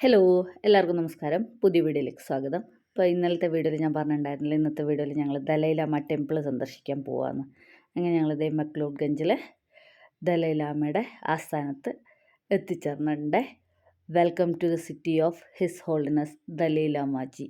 Hello, എല്ലാവർക്കും നമസ്കാരം. പുതിയ വീഡിയോയിലേക്ക് സ്വാഗതം. ഇപ്പോൾ ഇന്നലത്തെ വീഡിയോയിൽ ഞാൻ പറഞ്ഞിട്ടുണ്ടായിരുന്നില്ല, ഇന്നത്തെ വീഡിയോയിൽ ഞങ്ങൾ ദലൈലാമ ടെമ്പിൾ സന്ദർശിക്കാൻ പോവാമെന്ന്. അങ്ങനെ ഞങ്ങൾ മക്ലൂഡ്ഗഞ്ചിലെ ദലൈലാമയുടെ ആസ്ഥാനത്ത് എത്തിച്ചേർന്നിട്ടുണ്ട്. Welcome to the city of his holiness Dalai Lama ji.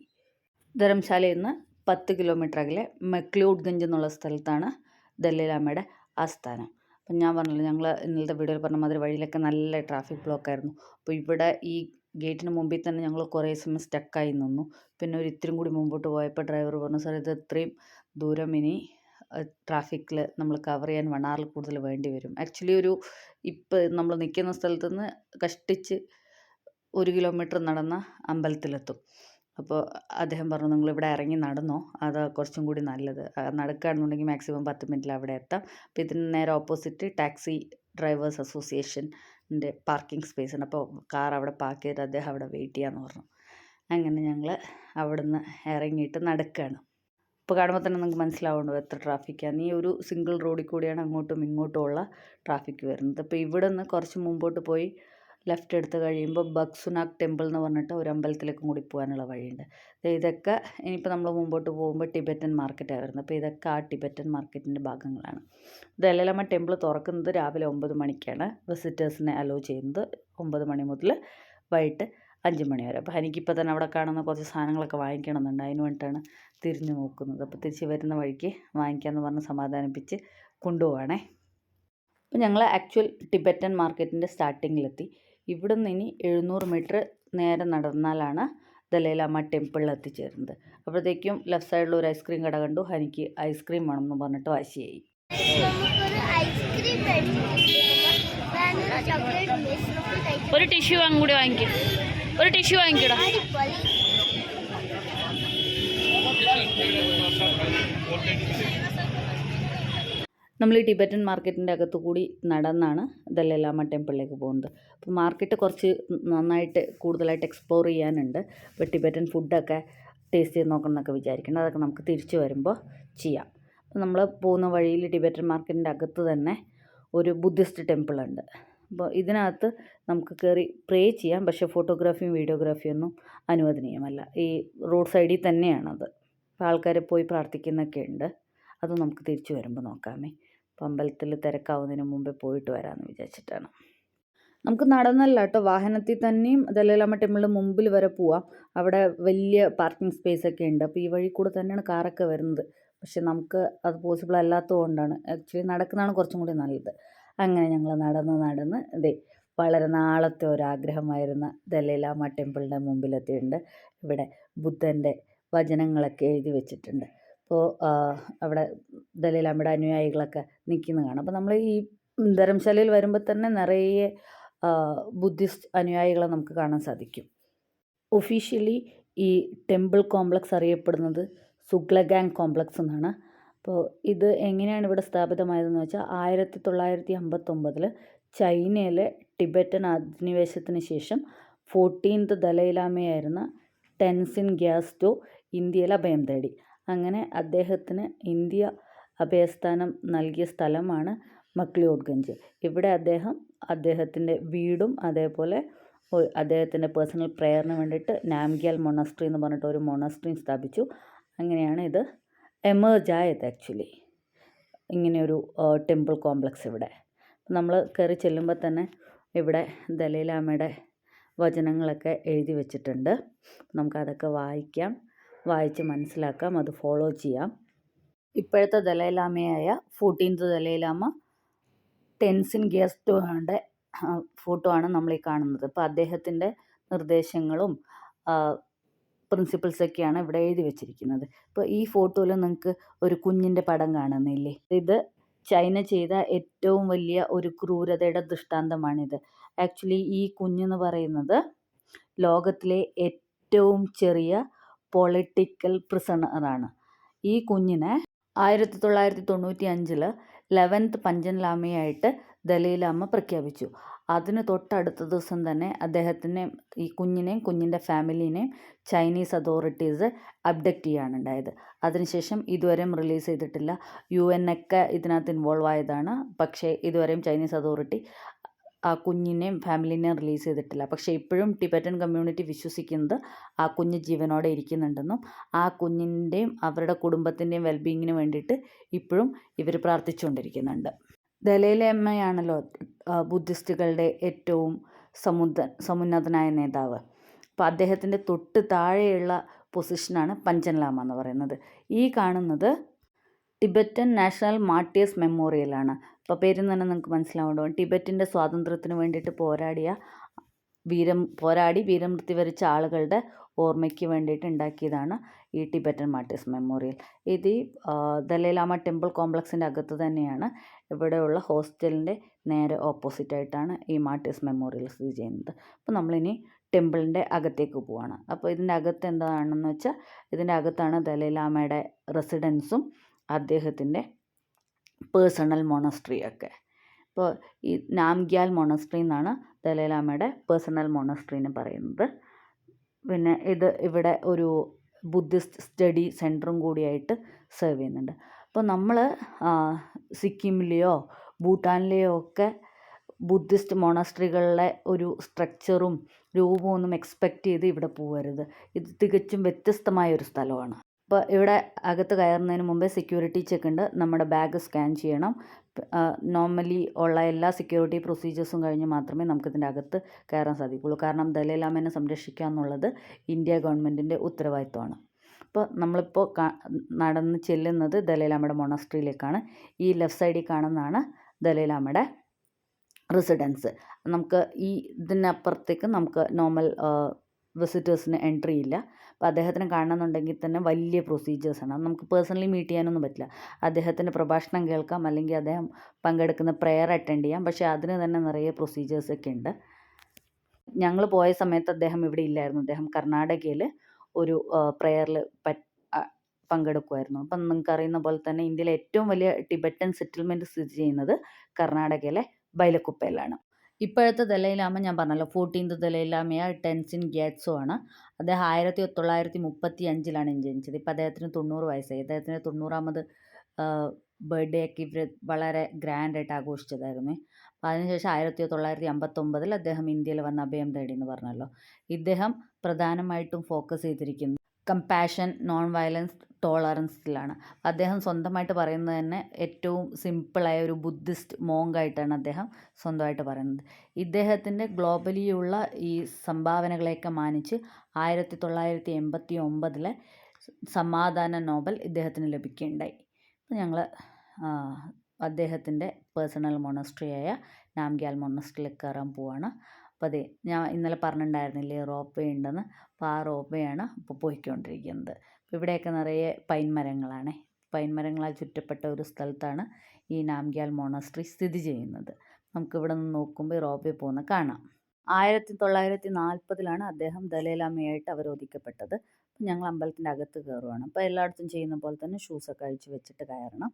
ധർമ്മശാലയിൽ നിന്ന് 10 കിലോമീറ്റർ അകലെ മക്ലൂഡ്ഗഞ്ച് എന്നുള്ള സ്ഥലത്താണ് ദലൈലാമയുടെ ആസ്ഥാനം. അപ്പം ഞാൻ പറഞ്ഞല്ലോ, ഞങ്ങൾ ഇന്നലത്തെ വീഡിയോയിൽ പറഞ്ഞ മാതിരി വഴിയിലൊക്കെ നല്ല ട്രാഫിക് ബ്ലോക്കായിരുന്നു. അപ്പോൾ ഇവിടെ ഈ ഗേറ്റിന് മുമ്പിൽ തന്നെ ഞങ്ങൾ കുറേ സമയം സ്റ്റക്കായി നിന്നു. പിന്നെ ഒരു ഇത്തിരി കൂടി മുമ്പോട്ട് പോയപ്പോൾ ഡ്രൈവർ പറഞ്ഞു, സാർ ഇത് ഇത്രയും ദൂരം ഇനി ട്രാഫിക്കിൽ നമ്മൾ കവർ ചെയ്യാൻ 1 hour കൂടുതൽ വേണ്ടി വരും. ആക്ച്വലി ഇപ്പം നമ്മൾ നിൽക്കുന്ന സ്ഥലത്ത് നിന്ന് കഷ്ടിച്ച് 1 കിലോമീറ്റർ നടന്ന അമ്പലത്തിലെത്തും. അപ്പോൾ അദ്ദേഹം പറഞ്ഞു, നിങ്ങളിവിടെ ഇറങ്ങി നടന്നോ, അത് കുറച്ചും കൂടി നല്ലത്. നടക്കുകയാണെന്നുണ്ടെങ്കിൽ മാക്സിമം 10 മിനിറ്റിൽ അവിടെ എത്താം. അപ്പോൾ ഇതിന് നേരെ ഓപ്പോസിറ്റ് ടാക്സി ഡ്രൈവേഴ്സ് അസോസിയേഷൻ്റെ പാർക്കിംഗ് സ്പേസ് ഉണ്ട്. അപ്പോൾ കാർ അവിടെ പാർക്ക് ചെയ്ത് അദ്ദേഹം അവിടെ വെയിറ്റ് ചെയ്യാമെന്ന് പറഞ്ഞു. അങ്ങനെ ഞങ്ങൾ അവിടെ നിന്ന് ഇറങ്ങിയിട്ട് നടക്കുകയാണ്. ഇപ്പോൾ കാണുമ്പോൾ തന്നെ നിങ്ങൾക്ക് മനസ്സിലാവുന്നുണ്ടോ എത്ര ട്രാഫിക്കാണ്. ഈ ഒരു സിംഗിൾ റോഡിൽ കൂടിയാണ് അങ്ങോട്ടും ഇങ്ങോട്ടും ഉള്ള ട്രാഫിക് വരുന്നത്. അപ്പോൾ ഇവിടെ നിന്ന് കുറച്ച് മുമ്പോട്ട് പോയി ലെഫ്റ്റ് എടുത്ത് കഴിയുമ്പോൾ ബക്സുനാഗ് ടെമ്പിൾ എന്ന് പറഞ്ഞിട്ട് ഒരു അമ്പലത്തിലേക്കും കൂടി പോകാനുള്ള വഴിയുണ്ട്. ഇതൊക്കെ ഇനിയിപ്പോൾ നമ്മൾ മുമ്പോട്ട് പോകുമ്പോൾ ടിബറ്റൻ മാർക്കറ്റാണ് വരുന്നത്. അപ്പോൾ ഇതൊക്കെ ആ ടിബറ്റൻ മാർക്കറ്റിൻ്റെ ഭാഗങ്ങളാണ്. ദലൈലാമ ടെമ്പിൾ തുറക്കുന്നത് രാവിലെ 9 മണിക്കാണ്. വിസിറ്റേഴ്സിനെ അലോ ചെയ്യുന്നത് 9 മണി മുതൽ വൈകിട്ട് 5 മണി വരെ. അപ്പോൾ എനിക്കിപ്പോൾ തന്നെ അവിടെ കാണുന്ന കുറച്ച് സാധനങ്ങളൊക്കെ വാങ്ങിക്കണമെന്നുണ്ട്. അതിന് വേണ്ടിയിട്ടാണ് തിരിഞ്ഞു നോക്കുന്നത്. അപ്പോൾ തിരിച്ച് വരുന്ന വഴിക്ക് വാങ്ങിക്കാമെന്ന് പറഞ്ഞ് സമാധാനിപ്പിച്ച് കൊണ്ടുപോവാണേ. അപ്പോൾ ഞങ്ങൾ ആക്ച്വൽ ടിബറ്റൻ മാർക്കറ്റിൻ്റെ സ്റ്റാർട്ടിങ്ങിലെത്തി. ഇവിടെ നിന്ന് ഇനി 700 മീറ്റർ നേരെ നടന്നാലാണ് ദലൈലാമ ടെമ്പിളിൽ എത്തിച്ചേരുന്നത്. അപ്പോഴത്തേക്കും ലെഫ്റ്റ് സൈഡിൽ ഒരു ഐസ്ക്രീം കട കണ്ടു. എനിക്ക് ഐസ്ക്രീം വേണം എന്ന് പറഞ്ഞിട്ട് വാശിയായി. ഒരു ടിഷ്യൂ കൂടി വാങ്ങിക്കും. ഒരു ടിഷ്യൂ വാങ്ങിക്കൂടാ. നമ്മൾ ഈ ടിബറ്റൻ മാർക്കറ്റിൻ്റെ അകത്തു കൂടി നടന്നാണ് ദലൈലാമ ടെമ്പിളിലേക്ക് പോകുന്നത്. അപ്പോൾ മാർക്കറ്റ് കുറച്ച് നന്നായിട്ട് കൂടുതലായിട്ട് എക്സ്പ്ലോർ ചെയ്യാനുണ്ട്. അപ്പോൾ ടിബറ്റൻ ഫുഡൊക്കെ ടേസ്റ്റ് ചെയ്ത് നോക്കണം എന്നൊക്കെ വിചാരിക്കണം. അതൊക്കെ നമുക്ക് തിരിച്ചു വരുമ്പോൾ ചെയ്യാം. അപ്പോൾ നമ്മൾ പോകുന്ന വഴിയിൽ ടിബറ്റൻ മാർക്കറ്റിൻ്റെ അകത്ത് തന്നെ ഒരു ബുദ്ധിസ്റ്റ് ടെമ്പിളുണ്ട്. അപ്പോൾ ഇതിനകത്ത് നമുക്ക് കയറി പ്രേ ചെയ്യാം. പക്ഷേ ഫോട്ടോഗ്രാഫിയും വീഡിയോഗ്രാഫിയും ഒന്നും അനുവദനീയമല്ല. ഈ റോഡ് സൈഡിൽ തന്നെയാണത്. അപ്പോൾ ആൾക്കാർ പോയി പ്രാർത്ഥിക്കുന്നൊക്കെ ഉണ്ട്. അത് നമുക്ക് തിരിച്ചു വരുമ്പോൾ നോക്കാമേ. അപ്പോൾ അമ്പലത്തിൽ തിരക്കാവുന്നതിന് മുമ്പേ പോയിട്ട് വരാമെന്ന് വിചാരിച്ചിട്ടാണ്. നമുക്ക് നടന്നല്ല കേട്ടോ, വാഹനത്തിൽ തന്നെയും ദലൈലാമ ടെമ്പിളിൻ്റെ മുമ്പിൽ വരെ പോവാം. അവിടെ വലിയ പാർക്കിംഗ് സ്പേസ് ഒക്കെ ഉണ്ട്. അപ്പോൾ ഈ വഴി കൂടെ തന്നെയാണ് കാറൊക്കെ വരുന്നത്. പക്ഷെ നമുക്ക് അത് പോസിബിൾ അല്ലാത്തതുകൊണ്ടാണ് ആക്ച്വലി നടക്കുന്നതാണ് കുറച്ചും കൂടി നല്ലത്. അങ്ങനെ ഞങ്ങൾ നടന്ന് വളരെ നാളത്തെ ഒരാഗ്രഹമായിരുന്ന ദലൈലാമ ടെമ്പിളിൻ്റെ മുമ്പിലെത്തിയിട്ടുണ്ട്. ഇവിടെ ബുദ്ധൻ്റെ വചനങ്ങളൊക്കെ എഴുതി വെച്ചിട്ടുണ്ട്. അപ്പോൾ അവിടെ ദലൈലാമയുടെ അനുയായികളൊക്കെ നിൽക്കുന്നത് കാണാം. അപ്പോൾ നമ്മൾ ഈ ധർമ്മശാലയിൽ വരുമ്പോൾ തന്നെ നിറയെ ബുദ്ധിസ്റ്റ് അനുയായികളെ നമുക്ക് കാണാൻ സാധിക്കും. ഒഫീഷ്യലി ഈ ടെമ്പിൾ കോംപ്ലക്സ് അറിയപ്പെടുന്നത് സുഗ്ലഗാങ് കോംപ്ലക്സ് എന്നാണ്. അപ്പോൾ ഇത് എങ്ങനെയാണ് ഇവിടെ സ്ഥാപിതമായതെന്ന് വെച്ചാൽ 1959 ചൈനയിലെ ടിബറ്റൻ അധിനിവേശത്തിന് ശേഷം 14th ദലൈലാമയായിരുന്ന ടെൻസിൻ ഗ്യാസ്റ്റോ ഇന്ത്യയിൽ അഭയം തേടി. അങ്ങനെ അദ്ദേഹത്തിന് ഇന്ത്യ അഭയസ്ഥാനം നൽകിയ സ്ഥലമാണ് മക്ലിയോഡ്ഗഞ്ച്. ഇവിടെ അദ്ദേഹത്തിൻ്റെ വീടും അതേപോലെ അദ്ദേഹത്തിൻ്റെ പേഴ്സണൽ പ്രെയറിന് വേണ്ടിയിട്ട് നാംഗ്യാൽ മൊണസ്ട്രി എന്ന് പറഞ്ഞിട്ട് ഒരു മൊണസ്ട്രിയും സ്ഥാപിച്ചു. അങ്ങനെയാണ് ഇത് എമേർജ് ആയത് ആക്ച്വലി, ഇങ്ങനെയൊരു ടെമ്പിൾ കോംപ്ലക്സ് ഇവിടെ. നമ്മൾ കയറി ചെല്ലുമ്പോൾ തന്നെ ഇവിടെ ദലൈലാമയുടെ വചനങ്ങളൊക്കെ എഴുതി വെച്ചിട്ടുണ്ട്. നമുക്കതൊക്കെ വായിച്ച് മനസ്സിലാക്കാം, അത് ഫോളോ ചെയ്യാം. ഇപ്പോഴത്തെ ദലൈലാമയായ 14th ദലൈലാമ ടെൻസിൻ ഗ്യാസ്റ്റോയുടെ ഫോട്ടോ ആണ് നമ്മൾ ഈ കാണുന്നത്. അപ്പോൾ അദ്ദേഹത്തിൻ്റെ നിർദ്ദേശങ്ങളും പ്രിൻസിപ്പിൾസൊക്കെയാണ് ഇവിടെ എഴുതി വെച്ചിരിക്കുന്നത്. ഇപ്പോൾ ഈ ഫോട്ടോയിൽ നിങ്ങൾക്ക് ഒരു കുഞ്ഞിൻ്റെ പടം കാണുന്നില്ലേ? ഇത് ചൈന ചെയ്ത ഏറ്റവും വലിയ ഒരു ക്രൂരതയുടെ ദൃഷ്ടാന്തമാണിത്. ആക്ച്വലി ഈ കുഞ്ഞെന്ന് പറയുന്നത് ലോകത്തിലെ ഏറ്റവും ചെറിയ പൊളിറ്റിക്കൽ പ്രിസണറാണ്. ഈ കുഞ്ഞിനെ 1995 11th പഞ്ചൻ ലാമയായിട്ട് ദലൈലാമ പ്രഖ്യാപിച്ചു. അതിന് തൊട്ടടുത്ത ദിവസം തന്നെ അദ്ദേഹത്തിനെ, ഈ കുഞ്ഞിനെയും കുഞ്ഞിൻ്റെ ഫാമിലീനെയും ചൈനീസ് അതോറിറ്റീസ് അബ്ഡക്റ്റ് ചെയ്യുകയാണ് ഉണ്ടായത്. അതിനുശേഷം ഇതുവരെയും റിലീസ് ചെയ്തിട്ടില്ല. UN ഒക്കെ ഇതിനകത്ത് ഇൻവോൾവ് ആയതാണ്. പക്ഷേ ഇതുവരെയും ചൈനീസ് അതോറിറ്റി ആ കുഞ്ഞിനെയും ഫാമിലിനെയും റിലീസ് ചെയ്തിട്ടില്ല. പക്ഷേ ഇപ്പോഴും ടിബറ്റൻ കമ്മ്യൂണിറ്റി വിശ്വസിക്കുന്നത് ആ കുഞ്ഞ് ജീവനോടെ ഇരിക്കുന്നുണ്ടെന്നും ആ കുഞ്ഞിൻ്റെയും അവരുടെ കുടുംബത്തിൻ്റെയും വെൽബീയിങ്ങിന് വേണ്ടിയിട്ട് ഇപ്പോഴും ഇവർ പ്രാർത്ഥിച്ചുകൊണ്ടിരിക്കുന്നുണ്ട്. ദലൈലാമയാണല്ലോ ബുദ്ധിസ്റ്റുകളുടെ ഏറ്റവും സമുന്നതനായ നേതാവ്. അപ്പോൾ അദ്ദേഹത്തിൻ്റെ തൊട്ട് താഴെയുള്ള പൊസിഷനാണ് പഞ്ചൻ ലാമ എന്ന് പറയുന്നത്. ഈ കാണുന്നത് ടിബറ്റൻ നാഷണൽ മാർട്ടിയേഴ്സ് മെമ്മോറിയലാണ്. അപ്പോൾ പേരിൽ നിന്ന് തന്നെ നിങ്ങൾക്ക് മനസ്സിലാവുണ്ടോ, ടിബറ്റിൻ്റെ സ്വാതന്ത്ര്യത്തിന് വേണ്ടിയിട്ട് പോരാടി വീരമൃത്യു വരിച്ച ആളുകളുടെ ഓർമ്മയ്ക്ക് വേണ്ടിയിട്ട് ഉണ്ടാക്കിയതാണ് ഈ ടിബറ്റൻ മാർട്ടിയേഴ്സ് മെമ്മോറിയൽ. ഇത് ഈ ദലൈലാമ ടെമ്പിൾ കോംപ്ലക്സിൻ്റെ അകത്ത് തന്നെയാണ്. ഇവിടെയുള്ള ഹോസ്റ്റലിൻ്റെ നേരെ ഓപ്പോസിറ്റായിട്ടാണ് ഈ മാർട്ടിയേഴ്സ് മെമ്മോറിയൽ സ്ഥിതി ചെയ്യുന്നത്. അപ്പോൾ നമ്മളിനി ടെമ്പിളിൻ്റെ അകത്തേക്ക് പോവാണ്. അപ്പോൾ ഇതിൻ്റെ അകത്ത് എന്താണെന്ന് വെച്ചാൽ, ഇതിൻ്റെ അകത്താണ് ദലൈലാമയുടെ റെസിഡൻസും അദ്ദേഹത്തിൻ്റെ പേഴ്സണൽ മൊണസ്ട്രി ഒക്കെ. ഇപ്പോൾ ഈ നാംഗ്യാൽ മൊണസ്ട്രി എന്നാണ് ദലൈലാമയുടെ പേഴ്സണൽ മൊണസ്ട്രീനെ പറയുന്നത്. പിന്നെ ഇവിടെ ഒരു ബുദ്ധിസ്റ്റ് സ്റ്റഡി സെൻറ്ററും കൂടിയായിട്ട് സെർവ് ചെയ്യുന്നുണ്ട്. അപ്പോൾ നമ്മൾ സിക്കിമിലെയോ ഭൂട്ടാനിലെയോ ഒക്കെ ബുദ്ധിസ്റ്റ് മൊണസ്ട്രികളിലെ ഒരു സ്ട്രക്ചറും രൂപമൊന്നും എക്സ്പെക്റ്റ് ചെയ്ത് ഇവിടെ പോകരുത്. ഇത് തികച്ചും വ്യത്യസ്തമായ ഒരു സ്ഥലമാണ്. അപ്പോൾ ഇവിടെ അകത്ത് കയറുന്നതിന് മുമ്പേ സെക്യൂരിറ്റി ചെക്ക് ഉണ്ട്. നമ്മുടെ ബാഗ് സ്കാൻ ചെയ്യണം. നോർമലി ഉള്ള എല്ലാ സെക്യൂരിറ്റി പ്രൊസീജിയേഴ്സും കഴിഞ്ഞ് മാത്രമേ നമുക്കിതിൻ്റെ അകത്ത് കയറാൻ സാധിക്കുള്ളൂ. കാരണം ദലൈലാമയെ സംരക്ഷിക്കുക എന്നുള്ളത് ഇന്ത്യ ഗവൺമെൻറ്റിൻ്റെ ഉത്തരവാദിത്വമാണ്. അപ്പോൾ നമ്മളിപ്പോൾ നടന്ന് ചെല്ലുന്നത് ദലൈലാമയുടെ മൊണസ്ട്രിയിലേക്കാണ്. ഈ ലെഫ്റ്റ് സൈഡിൽ കാണുന്നതാണ് ദലൈലാമയുടെ റെസിഡൻസ്. നമുക്ക് ഇതിനപ്പുറത്തേക്ക് നമുക്ക് നോർമൽ വിസിറ്റേഴ്സിന് എൻട്രി ഇല്ല. അപ്പോൾ അദ്ദേഹത്തിനെ കാണണമെന്നുണ്ടെങ്കിൽ തന്നെ വലിയ പ്രൊസീജിയേഴ്സാണ്. നമുക്ക് പേഴ്സണലി മീറ്റ് ചെയ്യാനൊന്നും പറ്റില്ല. അദ്ദേഹത്തിൻ്റെ പ്രഭാഷണം കേൾക്കാം, അല്ലെങ്കിൽ അദ്ദേഹം പങ്കെടുക്കുന്ന പ്രെയർ അറ്റൻഡ് ചെയ്യാം. പക്ഷേ അതിന് തന്നെ നിറയെ പ്രൊസീജിയേഴ്സൊക്കെ ഉണ്ട്. ഞങ്ങൾ പോയ സമയത്ത് അദ്ദേഹം ഇവിടെ ഇല്ലായിരുന്നു. അദ്ദേഹം കർണാടകയിൽ ഒരു പ്രെയറിൽ പങ്കെടുക്കുമായിരുന്നു. അപ്പം നിങ്ങൾക്കറിയുന്ന പോലെ തന്നെ ഇന്ത്യയിലെ ഏറ്റവും വലിയ ടിബറ്റൻ സെറ്റിൽമെൻറ്റ് സ്ഥിതി ചെയ്യുന്നത് കർണാടകയിലെ ബൈലക്കുപ്പയിലാണ്. ഇപ്പോഴത്തെ ദലൈലാമ ഞാൻ പറഞ്ഞല്ലോ, 14th ദലൈലാമയ ടെൻസിൻ ഗ്യാറ്റ്സോ ആണ്. അദ്ദേഹം 1935 ജനിച്ചത്. ഇപ്പോൾ അദ്ദേഹത്തിന് 90 വയസ്സായി. അദ്ദേഹത്തിൻ്റെ 90ാമത് ബർത്ത്ഡേ ഒക്കെ ഇവർ വളരെ ഗ്രാൻഡായിട്ട് ആഘോഷിച്ചതായിരുന്നു. അപ്പോൾ അതിനുശേഷം 1959 അദ്ദേഹം ഇന്ത്യയിൽ വന്ന് അഭയം തേടി എന്ന് പറഞ്ഞല്ലോ. ഇദ്ദേഹം പ്രധാനമായിട്ടും ഫോക്കസ് ചെയ്തിരിക്കുന്നത് കമ്പാഷൻ, നോൺ വയലൻസ്, ടോളറൻസിലാണ്. അദ്ദേഹം സ്വന്തമായിട്ട് പറയുന്നത് തന്നെ ഏറ്റവും സിമ്പിളായ ഒരു ബുദ്ധിസ്റ്റ് മോങ്കായിട്ടാണ് അദ്ദേഹം സ്വന്തമായിട്ട് പറയുന്നത്. ഇദ്ദേഹത്തിൻ്റെ ഗ്ലോബലിയുള്ള ഈ സംഭാവനകളെയൊക്കെ മാനിച്ച് 1989 സമാധാന നോബൽ ഇദ്ദേഹത്തിന് ലഭിക്കുകയുണ്ടായി. അപ്പോൾ ഞങ്ങൾ അദ്ദേഹത്തിൻ്റെ പേഴ്സണൽ മൊണസ്ട്രിയായ നാംഗ്യാൽ മൊണസ്ട്രിയിൽ കയറാൻ പോവാണ്. അപ്പോൾ അതെ, ഞാൻ ഇന്നലെ പറഞ്ഞിട്ടുണ്ടായിരുന്നില്ലേ റോപ്പ് വേ ഉണ്ടെന്ന്. അപ്പോൾ ആ റോപ്പ് വേ ആണ് ഇപ്പോൾ പോയിക്കൊണ്ടിരിക്കുന്നത്. ഇവിടെയൊക്കെ നിറയെ പൈൻ മരങ്ങളാണ്. പൈൻ മരങ്ങളാൽ ചുറ്റപ്പെട്ട ഒരു സ്ഥലത്താണ് ഈ നാംഗ്യാൽ മൊണസ്ട്രി സ്ഥിതി ചെയ്യുന്നത്. നമുക്കിവിടെ നിന്ന് നോക്കുമ്പോൾ ഈ റോപ്പ് വേ പോകുന്നത് കാണാം. 1940 അദ്ദേഹം ദലൈലാമയായിട്ട് അവരോധിക്കപ്പെട്ടത്. അപ്പോൾ ഞങ്ങൾ അമ്പലത്തിൻ്റെ അകത്ത് കയറുവാണ്. അപ്പോൾ എല്ലായിടത്തും ചെയ്യുന്ന പോലെ തന്നെ ഷൂസൊക്കെ അഴിച്ച് വെച്ചിട്ട് കയറണം.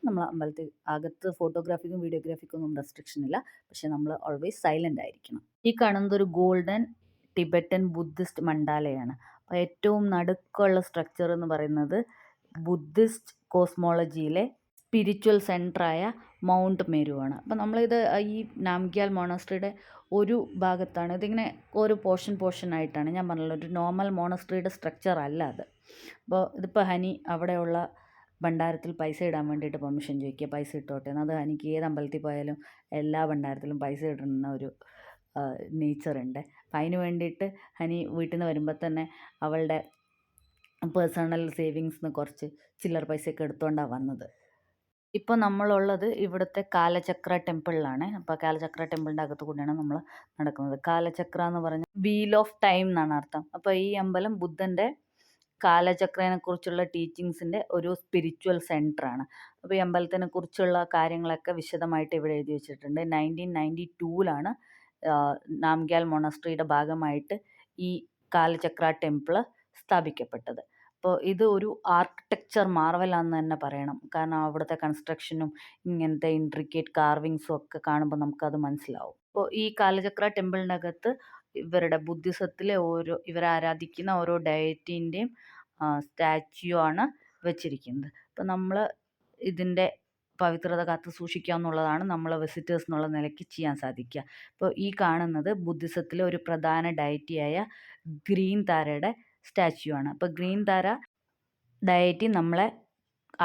നമ്മൾ അമ്പലത്തിൽ അകത്ത് ഫോട്ടോഗ്രാഫിക്കും വീഡിയോഗ്രാഫിക്കും ഒന്നും റെസ്ട്രിക്ഷൻ ഇല്ല. പക്ഷേ നമ്മൾ ഓൾവേസ് സൈലൻ്റ് ആയിരിക്കണം. ഈ കാണുന്നത് ഒരു ഗോൾഡൻ ടിബറ്റൻ ബുദ്ധിസ്റ്റ് മണ്ഡാലയാണ്. അപ്പോൾ ഏറ്റവും നടുക്കുള്ള സ്ട്രക്ചർ എന്ന് പറയുന്നത് ബുദ്ധിസ്റ്റ് കോസ്മോളജിയിലെ സ്പിരിച്വൽ സെൻറ്ററായ മൗണ്ട് മേരുവാണ്. അപ്പോൾ നമ്മളിത് ഈ നാംഗ്യാൽ മൊണസ്ട്രിയുടെ ഒരു ഭാഗത്താണ്. ഇതിങ്ങനെ ഒരു പോർഷനായിട്ടാണ്. ഞാൻ പറഞ്ഞല്ലോ, ഒരു നോർമൽ മൊണസ്ട്രിയുടെ സ്ട്രക്ചർ അല്ല അത്. അപ്പോൾ ഇതിപ്പോൾ ഹനി അവിടെയുള്ള ഭണ്ഡാരത്തിൽ പൈസ ഇടാൻ വേണ്ടിയിട്ട് പെർമിഷൻ ചോദിക്കുക, പൈസ ഇട്ടോട്ടെ എന്ന്. അത് ഹനിക്ക് ഏത് അമ്പലത്തിൽ പോയാലും എല്ലാ ഭണ്ഡാരത്തിലും പൈസ ഇടുന്ന ഒരു നേച്ചറുണ്ട്. അപ്പം അതിന് വേണ്ടിയിട്ട് ഹനി വീട്ടിൽ നിന്ന് വരുമ്പോൾ തന്നെ അവളുടെ പേഴ്സണൽ സേവിങ്സിന് കുറച്ച് ചില്ലറ പൈസയൊക്കെ എടുത്തുകൊണ്ടാണ് വന്നത്. ഇപ്പോൾ നമ്മളുള്ളത് ഇവിടുത്തെ കാലചക്ര ടെമ്പിളിലാണ്. അപ്പോൾ കാലചക്ര ടെമ്പിളിൻ്റെ അകത്ത് കൂടിയാണ് നമ്മൾ നടക്കുന്നത്. കാലചക്ര എന്ന് പറഞ്ഞാൽ വീൽ ഓഫ് ടൈം എന്നാണ് അർത്ഥം. അപ്പോൾ ഈ അമ്പലം ബുദ്ധൻ്റെ കാലചക്രനെ കുറിച്ചുള്ള ടീച്ചിങ്സിൻ്റെ ഒരു സ്പിരിച്വൽ സെൻറ്ററാണ്. അപ്പോൾ ഈ അമ്പലത്തിനെ കുറിച്ചുള്ള കാര്യങ്ങളൊക്കെ വിശദമായിട്ട് ഇവിടെ എഴുതി വെച്ചിട്ടുണ്ട്. 1992 നാംഗ്യാൽ മൊണസ്ട്രിയുടെ ഭാഗമായിട്ട് ഈ കാലചക്ര ടെമ്പിൾ സ്ഥാപിക്കപ്പെട്ടത്. അപ്പോൾ ഇത് ഒരു ആർക്കിടെക്ചർ മാർവലാണെന്ന് തന്നെ പറയണം. കാരണം അവിടുത്തെ കൺസ്ട്രക്ഷനും ഇങ്ങനത്തെ ഇൻട്രിക്കേറ്റ് കാർവിങ്സും ഒക്കെ കാണുമ്പോൾ നമുക്കത് മനസ്സിലാവും. അപ്പോൾ ഈ കാലചക്ര ടെമ്പിളിൻ്റെ അകത്ത് ഇവരുടെ ബുദ്ധിസത്തിലെ ഇവരാരാധിക്കുന്ന ഓരോ ഡയറ്റീൻ്റെയും സ്റ്റാച്യു ആണ് വെച്ചിരിക്കുന്നത്. അപ്പോൾ നമ്മൾ ഇതിൻ്റെ പവിത്രത കാത്തു സൂക്ഷിക്കുക എന്നുള്ളതാണ് നമ്മൾ വിസിറ്റേഴ്സ് എന്നുള്ള നിലയ്ക്ക് ചെയ്യാൻ സാധിക്കുക. ഇപ്പോൾ ഈ കാണുന്നത് ബുദ്ധിസത്തിലെ ഒരു പ്രധാന ഡയറ്റിയായ ഗ്രീൻ താരയുടെ സ്റ്റാച്യു ആണ്. അപ്പോൾ ഗ്രീൻ താര ഡയറ്റി നമ്മളെ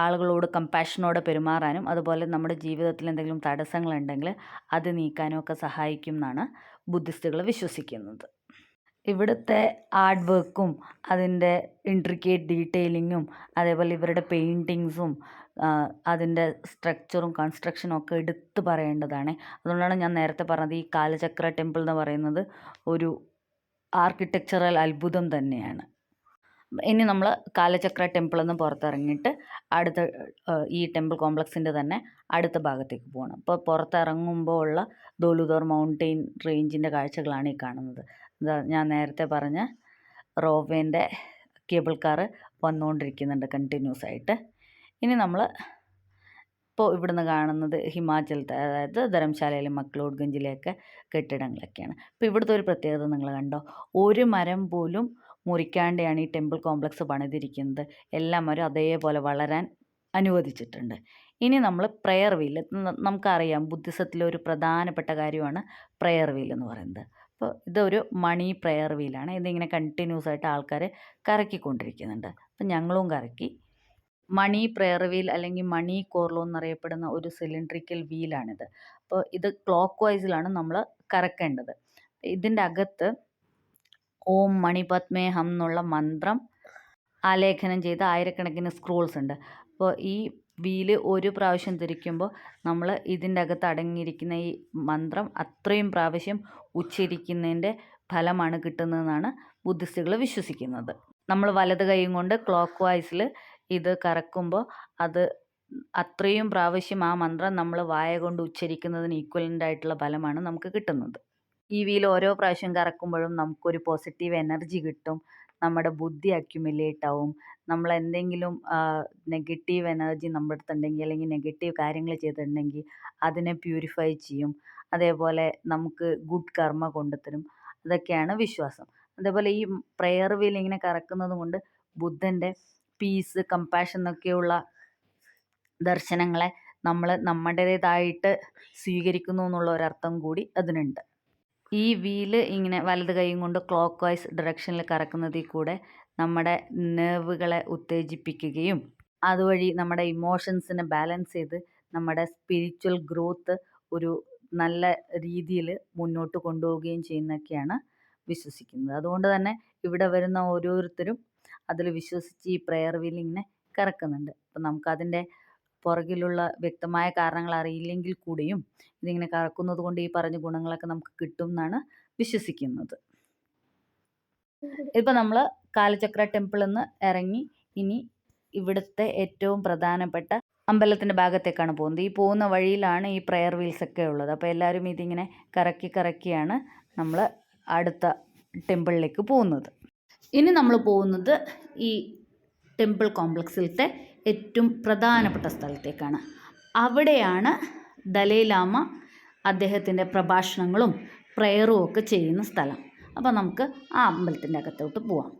ആളുകളോട് കമ്പാഷനോടെ പെരുമാറാനും അതുപോലെ നമ്മുടെ ജീവിതത്തിൽ എന്തെങ്കിലും തടസ്സങ്ങളുണ്ടെങ്കിൽ അത് നീക്കാനും ഒക്കെ സഹായിക്കും എന്നാണ് ബുദ്ധിസ്റ്റുകൾ വിശ്വസിക്കുന്നത്. ഇവിടുത്തെ ആർട്ട് വർക്കും അതിൻ്റെ ഇൻട്രിക്കേറ്റ് ഡീറ്റെയിലിങ്ങും അതേപോലെ ഇവരുടെ പെയിൻറ്റിങ്സും അതിൻ്റെ സ്ട്രക്ചറും കൺസ്ട്രക്ഷനും ഒക്കെ എടുത്തു പറയേണ്ടതാണ്. അതുകൊണ്ടാണ് ഞാൻ നേരത്തെ പറഞ്ഞത് ഈ കാലചക്ര ടെമ്പിൾ എന്ന് പറയുന്നത് ഒരു ആർക്കിടെക്ചറൽ അത്ഭുതം തന്നെയാണ്. ഇനി നമ്മൾ കാലചക്ര ടെമ്പിളിൽ നിന്ന് പുറത്തിറങ്ങിയിട്ട് അടുത്ത ഈ ടെമ്പിൾ കോംപ്ലക്സിൻ്റെ തന്നെ അടുത്ത ഭാഗത്തേക്ക് പോകണം. അപ്പോൾ പുറത്തിറങ്ങുമ്പോൾ ഉള്ള ദോലുദോർ മൗണ്ടെയിൻ റേഞ്ചിൻ്റെ കാഴ്ചകളാണ് ഈ കാണുന്നത്. ഞാൻ നേരത്തെ പറഞ്ഞ റോവേൻ്റെ കേബിൾ കാറ് വന്നുകൊണ്ടിരിക്കുന്നുണ്ട് കണ്ടിന്യൂസ് ആയിട്ട്. ഇനി നമ്മൾ ഇപ്പോൾ ഇവിടുന്ന് കാണുന്നത് ഹിമാചലത്തെ, അതായത് ധരംശാലയിലെ മക്ലോഡ്ഗഞ്ചിലെയൊക്കെ കെട്ടിടങ്ങളൊക്കെയാണ്. ഇപ്പോൾ ഇവിടുത്തെ ഒരു പ്രത്യേകത നിങ്ങൾ കണ്ടോ, ഒരു മരം പോലും മുറിക്കാണ്ടെയാണ് ഈ ടെമ്പിൾ കോംപ്ലക്സ് പണിതിരിക്കുന്നത്. എല്ലാ മരം അതേപോലെ വളരാൻ അനുവദിച്ചിട്ടുണ്ട്. ഇനി നമ്മൾ പ്രെയർ വീൽ, നമുക്കറിയാം ബുദ്ധിസത്തിലെ ഒരു പ്രധാനപ്പെട്ട കാര്യമാണ് പ്രെയർ വീൽ എന്ന് പറയുന്നത്. അപ്പോൾ ഇതൊരു മണി പ്രെയർ വീലാണ്. ഇതിങ്ങനെ കണ്ടിന്യൂസ് ആയിട്ട് ആൾക്കാർ കറക്കിക്കൊണ്ടിരിക്കുന്നുണ്ട്. അപ്പം ഞങ്ങളും കറക്കി. മണി പ്രെയർ വീൽ അല്ലെങ്കിൽ മണി കോർലോ എന്നറിയപ്പെടുന്ന ഒരു സിലിണ്ട്രിക്കൽ വീലാണിത്. അപ്പോൾ ഇത് ക്ലോക്ക് വൈസിലാണ് നമ്മൾ കറക്കേണ്ടത്. ഇതിൻ്റെ അകത്ത് ഓം മണിപത്മേ ഹം എന്നുള്ള മന്ത്രം ആലേഖനം ചെയ്ത ആയിരക്കണക്കിന് സ്ക്രോൾസ് ഉണ്ട്. അപ്പോൾ ഈ വീല് ഒരു പ്രാവശ്യം തിരിക്കുമ്പോൾ നമ്മൾ ഇതിൻ്റെ അകത്ത് അടങ്ങിയിരിക്കുന്ന ഈ മന്ത്രം അത്രയും പ്രാവശ്യം ഉച്ചരിക്കുന്നതിൻ്റെ ഫലമാണ് കിട്ടുന്നതെന്നാണ് ബുദ്ധിസ്റ്റുകൾ വിശ്വസിക്കുന്നത്. നമ്മൾ വലത് കൈയും കൊണ്ട് ക്ലോക്ക് വൈസിൽ ഇത് കറക്കുമ്പോൾ അത് അത്രയും പ്രാവശ്യം ആ മന്ത്രം നമ്മൾ വായ കൊണ്ട് ഉച്ചരിക്കുന്നതിന് ഈക്വലൻ്റ് ആയിട്ടുള്ള ഫലമാണ് നമുക്ക് കിട്ടുന്നത്. ഈ വീൽ ഓരോ പ്രാവശ്യം കറക്കുമ്പോഴും നമുക്കൊരു പോസിറ്റീവ് എനർജി കിട്ടും. നമ്മുടെ ബുദ്ധി അക്യുമുലേറ്റ് ആവും. നമ്മൾ എന്തെങ്കിലും നെഗറ്റീവ് എനർജി നമ്മുടെ അടുത്തുണ്ടെങ്കിൽ അല്ലെങ്കിൽ നെഗറ്റീവ് കാര്യങ്ങൾ ചെയ്തിട്ടുണ്ടെങ്കിൽ അതിനെ പ്യൂരിഫൈ ചെയ്യും. അതേപോലെ നമുക്ക് ഗുഡ് കർമ്മ കൊണ്ടുതരും. അതൊക്കെയാണ് വിശ്വാസം. അതേപോലെ ഈ പ്രെയർ വീൽ ഇങ്ങനെ കറക്കുന്നത് കൊണ്ട് ബുദ്ധൻ്റെ പീസ്, കമ്പാഷൻ എന്നൊക്കെയുള്ള ദർശനങ്ങളെ നമ്മൾ നമ്മുടേതായിട്ട് സ്വീകരിക്കുന്നു എന്നുള്ള ഒരർത്ഥം കൂടി അതിനുണ്ട്. ഈ വീല് ഇങ്ങനെ വലത് കൈയും കൊണ്ട് ക്ലോക്ക് വൈസ് ഡയറക്ഷനിൽ കറക്കുന്നതിൽ കൂടെ നമ്മുടെ നെർവുകളെ ഉത്തേജിപ്പിക്കുകയും അതുവഴി നമ്മുടെ ഇമോഷൻസിനെ ബാലൻസ് ചെയ്ത് നമ്മുടെ സ്പിരിച്വൽ ഗ്രോത്ത് ഒരു നല്ല രീതിയിൽ മുന്നോട്ട് കൊണ്ടുപോവുകയും ചെയ്യുന്നതൊക്കെയാണ് വിശ്വസിക്കുന്നത്. അതുകൊണ്ട് തന്നെ ഇവിടെ വരുന്ന ഓരോരുത്തരും അതിൽ വിശ്വസിച്ച് ഈ പ്രെയർ വീൽ ഇങ്ങനെ കറക്കുന്നുണ്ട്. അപ്പം നമുക്കതിൻ്റെ പുറകിലുള്ള വ്യക്തമായ കാരണങ്ങൾ അറിയില്ലെങ്കിൽ കൂടിയും ഇതിങ്ങനെ കറക്കുന്നത് കൊണ്ട് ഈ പറഞ്ഞ ഗുണങ്ങളൊക്കെ നമുക്ക് കിട്ടും എന്നാണ് വിശ്വസിക്കുന്നത്. ഇപ്പം നമ്മൾ കാലചക്ര ടെമ്പിളിൽ നിന്ന് ഇറങ്ങി ഇനി ഇവിടുത്തെ ഏറ്റവും പ്രധാനപ്പെട്ട അമ്പലത്തിൻ്റെ ഭാഗത്തേക്കാണ് പോകുന്നത്. ഈ പോകുന്ന വഴിയിലാണ് ഈ പ്രെയർ വീൽസ് ഒക്കെ ഉള്ളത്. അപ്പോൾ എല്ലാവരും ഇതിങ്ങനെ കറക്കിയാണ് നമ്മൾ അടുത്ത ടെമ്പിളിലേക്ക് പോകുന്നത്. ഇനി നമ്മൾ പോകുന്നത് ഈ ടെമ്പിൾ കോംപ്ലക്സിലത്തെ ഏറ്റവും പ്രധാനപ്പെട്ട സ്ഥലത്തേക്കാണ്. അവിടെയാണ് ദലൈലാമ അദ്ദേഹത്തിൻ്റെ പ്രഭാഷണങ്ങളും പ്രെയറും ഒക്കെ ചെയ്യുന്ന സ്ഥലം. അപ്പോൾ നമുക്ക് ആ അമ്പലത്തിൻ്റെ അകത്തോട്ട് പോവാം.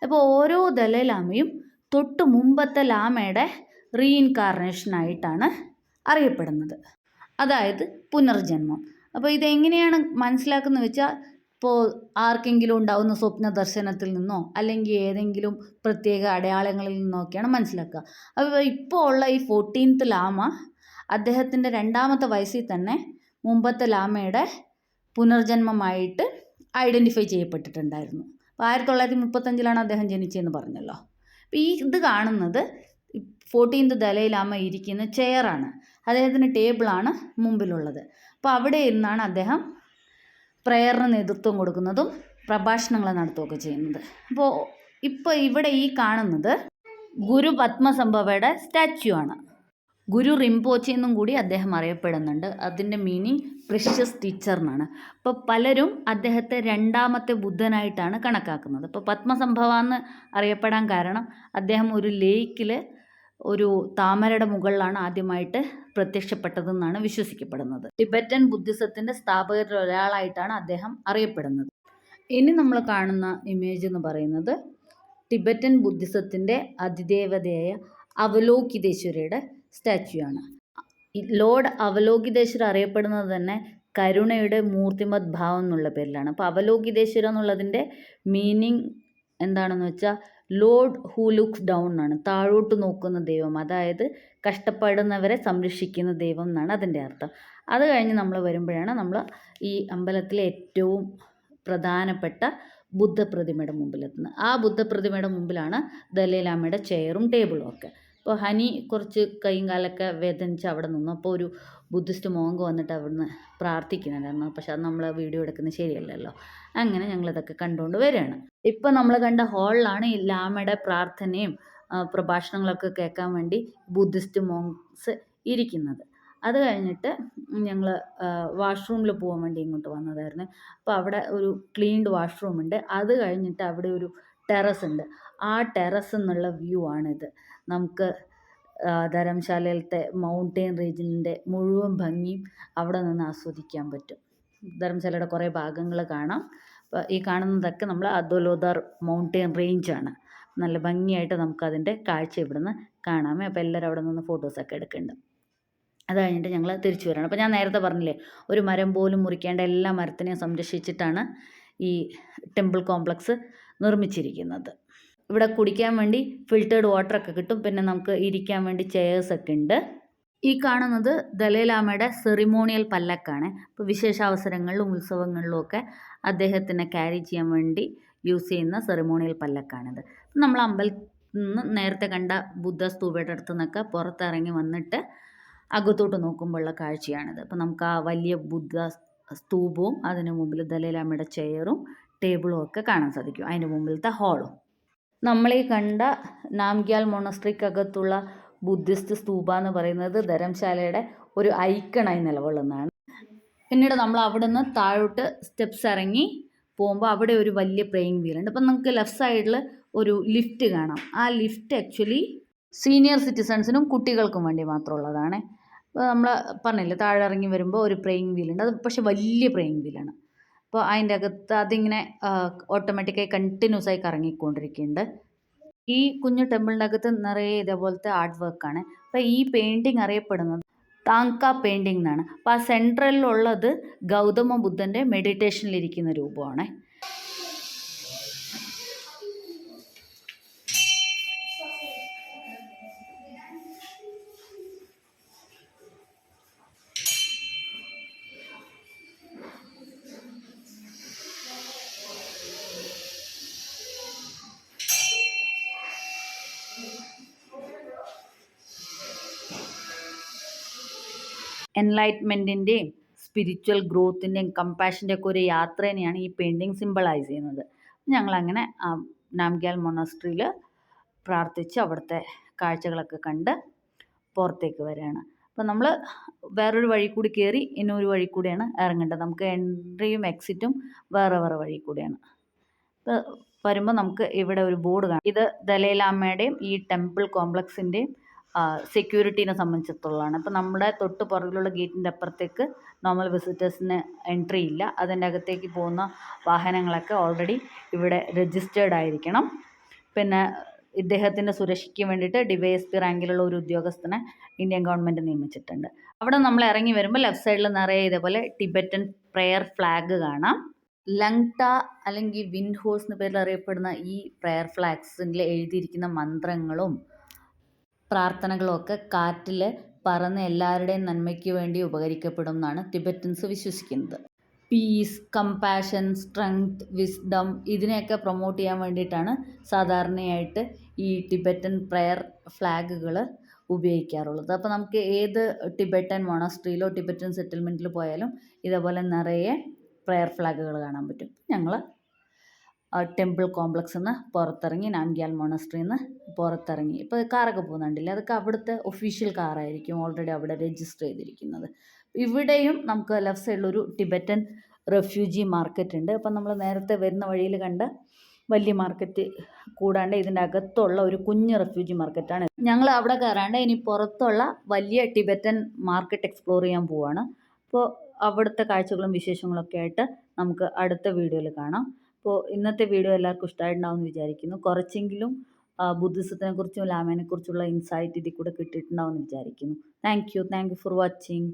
അപ്പോൾ ഓരോ ദലൈലാമയും തൊട്ട് മുമ്പത്തെ ലാമയുടെ റീഇൻകാർണേഷനായിട്ടാണ് അറിയപ്പെടുന്നത്, അതായത് പുനർജന്മം. അപ്പോൾ ഇതെങ്ങനെയാണ് മനസ്സിലാക്കുന്നത് വെച്ചാൽ, ഇപ്പോൾ ആർക്കെങ്കിലും ഉണ്ടാകുന്ന സ്വപ്ന ദർശനത്തിൽ നിന്നോ അല്ലെങ്കിൽ ഏതെങ്കിലും പ്രത്യേക അടയാളങ്ങളിൽ നിന്നൊക്കെയാണ് മനസ്സിലാക്കുക. അപ്പോൾ ഇപ്പോൾ ഉള്ള ഈ 14th ലാമ അദ്ദേഹത്തിൻ്റെ 2ാമത്തെ വയസ്സിൽ തന്നെ മുമ്പത്തെ ലാമയുടെ പുനർജന്മമായിട്ട് ഐഡൻറ്റിഫൈ ചെയ്യപ്പെട്ടിട്ടുണ്ടായിരുന്നു. അപ്പോൾ 1935 അദ്ദേഹം ജനിച്ചതെന്ന് പറഞ്ഞല്ലോ. അപ്പോൾ ഇത് കാണുന്നത് 14th ദലൈലാമ ഇരിക്കുന്ന ചെയറാണ്. അദ്ദേഹത്തിന് ടേബിളാണ് മുമ്പിലുള്ളത്. അപ്പോൾ അവിടെ ഇരുന്നാണ് അദ്ദേഹം പ്രെയറിന് നേതൃത്വം കൊടുക്കുന്നതും പ്രഭാഷണങ്ങൾ നടത്തുകയൊക്കെ ചെയ്യുന്നത്. ഇപ്പോൾ ഇവിടെ ഈ കാണുന്നത് ഗുരു പത്മസംഭവയുടെ സ്റ്റാച്യു ആണ്. ഗുരു റിംപോച്ചെ എന്നും കൂടി അദ്ദേഹം അറിയപ്പെടുന്നുണ്ട്. അതിൻ്റെ മീനിങ് പ്രിഷ്യസ് ടീച്ചർ എന്നാണ്. അപ്പോൾ പലരും അദ്ദേഹത്തെ 2ാമത്തെ ബുദ്ധനായിട്ടാണ് കണക്കാക്കുന്നത്. ഇപ്പോൾ പത്മസംഭവ എന്ന് അറിയപ്പെടാൻ കാരണം അദ്ദേഹം ഒരു ലേക്കിൽ ഒരു താമരയുടെ മുകളിലാണ് ആദ്യമായിട്ട് പ്രത്യക്ഷപ്പെട്ടതെന്നാണ് വിശ്വസിക്കപ്പെടുന്നത്. ടിബറ്റൻ ബുദ്ധിസത്തിൻ്റെ സ്ഥാപകരിൽ ഒരാളായിട്ടാണ് അദ്ദേഹം അറിയപ്പെടുന്നത്. ഇനി നമ്മൾ കാണുന്ന ഇമേജ് എന്ന് പറയുന്നത് ടിബറ്റൻ ബുദ്ധിസത്തിൻ്റെ അതിദേവതയായ അവലോകിതേശ്വരയുടെ സ്റ്റാച്യു ആണ്. ഈ ലോർഡ് അവലോകിതേശ്വര അറിയപ്പെടുന്നത് തന്നെ കരുണയുടെ മൂർത്തിമത് ഭാവം എന്നുള്ള പേരിലാണ്. അപ്പോൾ അവലോകിതേശ്വര എന്നുള്ളതിൻ്റെ മീനിങ് എന്താണെന്ന് വെച്ചാൽ ലോർഡ് ഹൂ ലുക്സ് ഡൗൺ എന്നാണ്, താഴോട്ട് നോക്കുന്ന ദൈവം, അതായത് കഷ്ടപ്പെടുന്നവരെ സംരക്ഷിക്കുന്ന ദൈവം എന്നാണ് അതിൻ്റെ അർത്ഥം. അത് കഴിഞ്ഞ് നമ്മൾ വരുമ്പോഴാണ് നമ്മൾ ഈ അമ്പലത്തിലെ ഏറ്റവും പ്രധാനപ്പെട്ട ബുദ്ധപ്രതിമയുടെ മുമ്പിലെത്തുന്നത്. ആ ബുദ്ധപ്രതിമയുടെ മുമ്പിലാണ് ദലൈലാമയുടെ ചെയറും ടേബിളും ഒക്കെ. അപ്പോൾ ഹനി കുറച്ച് കൈയും കാലൊക്കെ വേദനിച്ച് അവിടെ നിന്നു. അപ്പോൾ ഒരു ബുദ്ധിസ്റ്റ് മോങ്ക് വന്നിട്ട് അവിടുന്ന് പ്രാർത്ഥിക്കുന്നുണ്ടായിരുന്നു. പക്ഷെ അത് നമ്മൾ വീഡിയോ എടുക്കുന്നത് ശരിയല്ലല്ലോ. അങ്ങനെ ഞങ്ങളിതൊക്കെ കണ്ടുകൊണ്ട് വരികയാണ്. ഇപ്പം നമ്മൾ കണ്ട ഹാളിലാണ് ഈ ലാമയുടെ പ്രാർത്ഥനയും പ്രഭാഷണങ്ങളൊക്കെ കേൾക്കാൻ വേണ്ടി ബുദ്ധിസ്റ്റ് മോങ്സ് ഇരിക്കുന്നത്. അത് കഴിഞ്ഞിട്ട് ഞങ്ങൾ വാഷ്റൂമിൽ പോകാൻ വേണ്ടി ഇങ്ങോട്ട് വന്നതായിരുന്നു. അപ്പോൾ അവിടെ ഒരു ക്ലീൻഡ് വാഷ്റൂം ഉണ്ട്. അത് കഴിഞ്ഞിട്ട് അവിടെ ഒരു ടെറസ് ഉണ്ട്. ആ ടെറസ് എന്നുള്ള വ്യൂ ആണിത്. നമുക്ക് ധരംശാലയിലത്തെ മൗണ്ടെയിൻ റേഞ്ചിൻ്റെ മുഴുവൻ ഭംഗിയും അവിടെ നിന്ന് ആസ്വദിക്കാൻ പറ്റും. ധരംശാലയുടെ കുറേ ഭാഗങ്ങൾ കാണാം. അപ്പോൾ ഈ കാണുന്നതൊക്കെ നമ്മൾ അദോലോദാർ മൗണ്ടെയിൻ റേഞ്ചാണ്. നല്ല ഭംഗിയായിട്ട് നമുക്കതിൻ്റെ കാഴ്ച ഇവിടുന്ന് കാണാമേ. അപ്പോൾ എല്ലാവരും അവിടെ നിന്ന് ഫോട്ടോസൊക്കെ എടുക്കുന്നുണ്ട്. അത് കഴിഞ്ഞിട്ട് ഞങ്ങൾ തിരിച്ചു വരികയാണ്. അപ്പോൾ ഞാൻ നേരത്തെ പറഞ്ഞില്ലേ, ഒരു മരം പോലും മുറിക്കേണ്ട എല്ലാ മരത്തിനെയും സംരക്ഷിച്ചിട്ടാണ് ഈ ടെമ്പിൾ കോംപ്ലക്സ് നിർമ്മിച്ചിരിക്കുന്നത്. ഇവിടെ കുടിക്കാൻ വേണ്ടി ഫിൽറ്റേർഡ് വാട്ടറൊക്കെ കിട്ടും. പിന്നെ നമുക്ക് ഇരിക്കാൻ വേണ്ടി ചെയേഴ്സൊക്കെ ഉണ്ട്. ഈ കാണുന്നത് ദലൈലാമയുടെ സെറിമോണിയൽ പല്ലക്കാണ്. ഇപ്പോൾ വിശേഷാവസരങ്ങളിലും ഉത്സവങ്ങളിലും ഒക്കെ അദ്ദേഹത്തിനെ ക്യാരി ചെയ്യാൻ വേണ്ടി യൂസ് ചെയ്യുന്ന സെറിമോണിയൽ പല്ലക്കാണിത്. നമ്മൾ അമ്പലത്തിൽ നിന്ന് നേരത്തെ കണ്ട ബുദ്ധ സ്തൂപയുടെ അടുത്ത് നിന്നൊക്കെ പുറത്തിറങ്ങി വന്നിട്ട് അകത്തോട്ട് നോക്കുമ്പോഴുള്ള കാഴ്ചയാണിത്. അപ്പോൾ നമുക്ക് ആ വലിയ ബുദ്ധ സ്തൂപവും അതിന് മുമ്പിൽ ദലൈലാമയുടെ ചെയറും ടേബിളും ഒക്കെ കാണാൻ സാധിക്കും. അതിന് മുമ്പിലത്തെ ഹാളും. നമ്മളീ കണ്ട നാംഗ്യാൽ മൊണസ്ട്രിക്കകത്തുള്ള ബുദ്ധിസ്റ്റ് സ്തൂപ എന്ന് പറയുന്നത് ധരംശാലയുടെ ഒരു ഐക്കണായി നിലകൊള്ളുന്നതാണ്. പിന്നീട് നമ്മൾ അവിടെ നിന്ന് താഴോട്ട് സ്റ്റെപ്സ് ഇറങ്ങി പോകുമ്പോൾ അവിടെ ഒരു വലിയ പ്രേയിങ് വീൽ ഉണ്ട്. അപ്പം നമുക്ക് ലെഫ്റ്റ് സൈഡിൽ ഒരു ലിഫ്റ്റ് കാണാം. ആ ലിഫ്റ്റ് ആക്ച്വലി സീനിയർ സിറ്റിസൺസിനും കുട്ടികൾക്കും വേണ്ടി മാത്രമുള്ളതാണ്. അപ്പോൾ നമ്മൾ പറഞ്ഞില്ലേ, താഴെ ഇറങ്ങി വരുമ്പോൾ ഒരു പ്രേയിങ് വീലുണ്ട്. അത് പക്ഷേ വലിയ പ്രേയിങ് വീലാണ്. അപ്പോൾ അതിൻ്റെ അകത്ത് അതിങ്ങനെ ഓട്ടോമാറ്റിക്കായി കണ്ടിന്യൂസ് ആയി കറങ്ങിക്കൊണ്ടിരിക്കുന്നുണ്ട്. ഈ കുഞ്ഞു ടെമ്പിളിൻ്റെ അകത്ത് നിറയെ ഇതേപോലത്തെ ആർട്ട് വർക്കാണ്. അപ്പോൾ ഈ പെയിൻറ്റിങ് അറിയപ്പെടുന്നത് താങ്ക പെയിൻറ്റിങ് എന്നാണ്. അപ്പോൾ ആ സെൻട്രലിലുള്ളത് ഗൗതമ ബുദ്ധൻ്റെ മെഡിറ്റേഷനിലിരിക്കുന്ന രൂപമാണ്. എൻലൈറ്റ്മെൻറ്റിൻ്റെയും സ്പിരിച്വൽ ഗ്രോത്തിൻ്റെയും കമ്പാഷൻ്റെ ഒക്കെ ഒരു യാത്രേനെയാണ് ഈ പെയിൻറ്റിങ് സിംബലൈസ് ചെയ്യുന്നത്. ഞങ്ങളങ്ങനെ നാംഗ്യാൽ മൊണസ്ട്രിയിൽ പ്രാർത്ഥിച്ച് അവിടുത്തെ കാഴ്ചകളൊക്കെ കണ്ട് പുറത്തേക്ക് വരികയാണ്. അപ്പോൾ നമ്മൾ വേറൊരു വഴി കൂടി കയറി ഇന്നൊരു വഴി കൂടിയാണ് ഇറങ്ങേണ്ടത്. നമുക്ക് എൻട്രിയും എക്സിറ്റും വേറെ വേറെ വഴി കൂടിയാണ്. അപ്പോൾ വരുമ്പോൾ നമുക്ക് ഇവിടെ ഒരു ബോർഡ് കാണാം. ഇത് ദലൈലാമയുടെയും ഈ ടെമ്പിൾ കോംപ്ലക്സിൻ്റെയും സെക്യൂരിറ്റീനെ സംബന്ധിച്ചിടത്തോളമാണ്. അപ്പോൾ നമ്മുടെ തൊട്ട് പുറകിലുള്ള ഗേറ്റിൻ്റെ അപ്പുറത്തേക്ക് നോർമൽ വിസിറ്റേഴ്സിന് എൻട്രി ഇല്ല. അതിൻ്റെ അകത്തേക്ക് പോകുന്ന വാഹനങ്ങളൊക്കെ ഓൾറെഡി ഇവിടെ രജിസ്റ്റേർഡ് ആയിരിക്കണം. പിന്നെ ഇദ്ദേഹത്തിൻ്റെ സുരക്ഷയ്ക്ക് വേണ്ടിയിട്ട് DYSP റാങ്കിലുള്ള ഒരു ഉദ്യോഗസ്ഥനെ ഇന്ത്യൻ ഗവൺമെൻറ് നിയമിച്ചിട്ടുണ്ട്. അവിടെ നമ്മൾ ഇറങ്ങി വരുമ്പോൾ ലെഫ്റ്റ് സൈഡിൽ നിറയെ ഇതേപോലെ ടിബറ്റൻ പ്രെയർ ഫ്ലാഗ് കാണാം. ലങ്ട അല്ലെങ്കിൽ വിൻഡ് ഹോഴ്സ് എന്ന പേരിൽ അറിയപ്പെടുന്ന ഈ പ്രെയർ ഫ്ലാഗ്സിൽ എഴുതിയിരിക്കുന്ന മന്ത്രങ്ങളും പ്രാർത്ഥനകളും ഒക്കെ കാറ്റിൽ പറന്ന് എല്ലാവരുടെയും നന്മയ്ക്ക് വേണ്ടി ഉപകരിക്കപ്പെടും എന്നാണ് ടിബറ്റൻസ് വിശ്വസിക്കുന്നത്. പീസ്, കമ്പാഷൻ, സ്ട്രെങ്ത്, വിസ്ഡം ഇതിനെയൊക്കെ പ്രൊമോട്ട് ചെയ്യാൻ വേണ്ടിയിട്ടാണ് സാധാരണയായിട്ട് ഈ ടിബറ്റൻ പ്രെയർ ഫ്ലാഗുകൾ ഉപയോഗിക്കാറുള്ളത്. അപ്പോൾ നമുക്ക് ഏത് ടിബറ്റൻ മൊണസ്ട്രിയിലോ ടിബറ്റൻ സെറ്റിൽമെൻറ്റിൽ പോയാലും ഇതേപോലെ നിറയെ പ്രെയർ ഫ്ലാഗുകൾ കാണാൻ പറ്റും. ഞങ്ങൾ ടെമ്പിൾ കോംപ്ലക്സിൽ നിന്ന് പുറത്തിറങ്ങി, നാംഗ്യാൽ മൊണസ്ട്രിയിൽ നിന്ന് പുറത്തിറങ്ങി. ഇപ്പോൾ കാറൊക്കെ പോകുന്നുണ്ടല്ലേ, അതൊക്കെ അവിടുത്തെ ഒഫീഷ്യൽ കാറായിരിക്കും ഓൾറെഡി അവിടെ രജിസ്റ്റർ ചെയ്തിരിക്കുന്നത്. ഇവിടെയും നമുക്ക് ലെഫ്റ്റ് സൈഡിലൊരു ടിബറ്റൻ റെഫ്യൂജി മാർക്കറ്റ് ഉണ്ട്. അപ്പം നമ്മൾ നേരത്തെ വരുന്ന വഴിയിൽ കണ്ട വലിയ മാർക്കറ്റ് കൂടാണ്ട് ഇതിൻ്റെ അകത്തുള്ള ഒരു കുഞ്ഞ് റെഫ്യൂജി മാർക്കറ്റാണ്. ഞങ്ങൾ അവിടെ കയറാണ്ട് ഇനി പുറത്തുള്ള വലിയ ടിബറ്റൻ മാർക്കറ്റ് എക്സ്പ്ലോർ ചെയ്യാൻ പോവുകയാണ്. അപ്പോൾ അവിടുത്തെ കാഴ്ചകളും വിശേഷങ്ങളൊക്കെ ആയിട്ട് നമുക്ക് അടുത്ത വീഡിയോയിൽ കാണാം. അപ്പോൾ ഇന്നത്തെ വീഡിയോ എല്ലാവർക്കും ഇഷ്ടമായിട്ടുണ്ടാവും എന്ന് വിചാരിക്കുന്നു. കുറച്ചെങ്കിലും ബുദ്ധിസത്തിനെ കുറിച്ചും ലാമേനെ കുറിച്ചുള്ള ഇൻസൈറ്റ് ഇതിൽ കൂടെ കിട്ടിയിട്ടുണ്ടാവും എന്ന് വിചാരിക്കുന്നു. Thank you for watching.